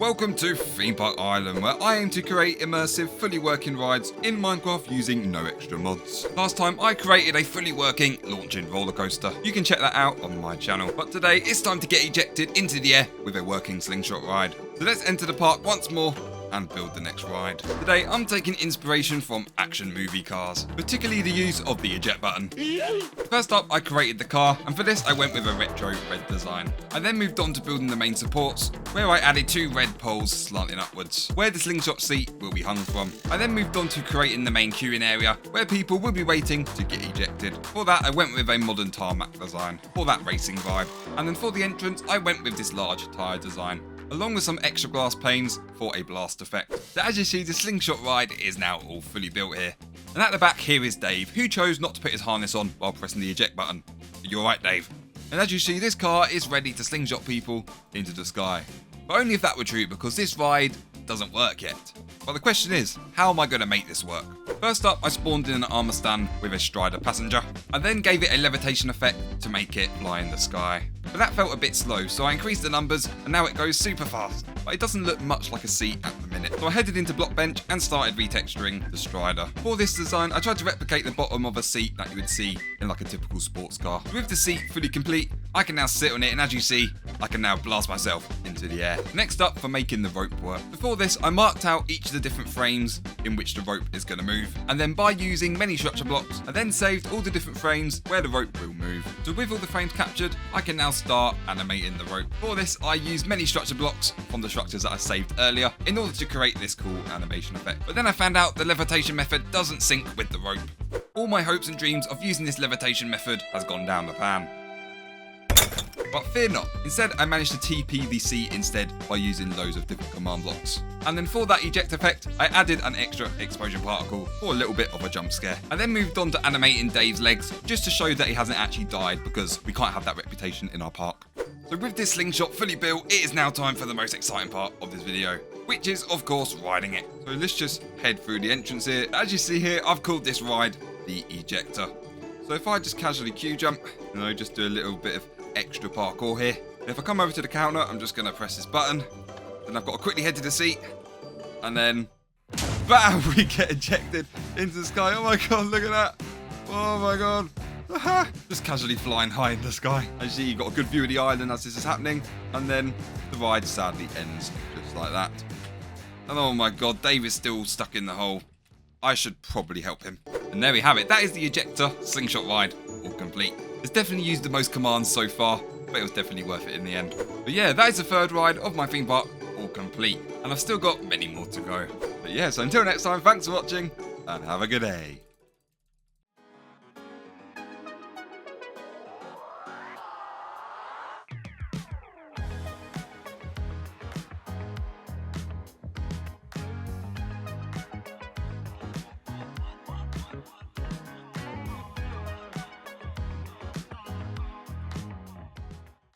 Welcome to Theme Park Island, where I aim to create immersive, fully working rides in Minecraft using no extra mods. Last time I created a fully working launching roller coaster. You can check that out on my channel. But today it's time to get ejected into the air with a working slingshot ride. So let's enter the park once more and build the next ride. Today I'm taking inspiration from action movie cars, particularly the use of the eject button. First up, I created the car, and for this I went with a retro red design. I then moved on to building the main supports, where I added two red poles slanting upwards, where the slingshot seat will be hung from. I then moved on to creating the main queuing area, where people will be waiting to get ejected. For that I went with a modern tarmac design, for that racing vibe. And then for the entrance I went with this large tyre design, along with some extra glass panes for a blast effect. So as you see, the slingshot ride is now all fully built here. And at the back here is Dave, who chose not to put his harness on while pressing the eject button. You're right, Dave. And as you see, this car is ready to slingshot people into the sky. But only if that were true, because this ride doesn't work yet. But the question is, how am I going to make this work? First up, I spawned in an armor stand with a strider passenger. I then gave it a levitation effect to make it fly in the sky. But that felt a bit slow, so I increased the numbers and now it goes super fast. But it doesn't look much like a seat at the minute. So I headed into Blockbench and started retexturing the strider. For this design, I tried to replicate the bottom of a seat that you would see in like a typical sports car. With the seat fully complete, I can now sit on it, and as you see, I can now blast myself into the air. Next up, for making the rope work. Before this, I marked out each of the different frames in which the rope is going to move. And then by using many structure blocks, I then saved all the different frames where the rope will move. So with all the frames captured, I can now start animating the rope. For this, I used many structure blocks from the structures that I saved earlier in order to create this cool animation effect. But then I found out the levitation method doesn't sync with the rope. All my hopes and dreams of using this levitation method has gone down the pan. But fear not, instead I managed to TP the seat instead by using loads of different command blocks. And then for that eject effect, I added an extra explosion particle for a little bit of a jump scare. I then moved on to animating Dave's legs, just to show that he hasn't actually died, because we can't have that reputation in our park. So with this slingshot fully built, it is now time for the most exciting part of this video, which is of course riding it. So let's just head through the entrance here. As you see here, I've called this ride the ejector. So if I just casually queue jump, just do a little bit of extra parkour here. If I come over to the counter, I'm just going to press this button. Then I've got to quickly head to the seat. And then, bam, we get ejected into the sky. Oh my god, look at that. Oh my god. Just casually flying high in the sky. As you see, you've got a good view of the island as this is happening. And then the ride sadly ends just like that. And oh my god, Dave is still stuck in the hole. I should probably help him. And there we have it. That is the ejector slingshot ride, all complete. It's definitely used the most commands so far, but it was definitely worth it in the end. But yeah, that is the third ride of my theme park, all complete. And I've still got many more to go. But yeah, so until next time, thanks for watching, and have a good day.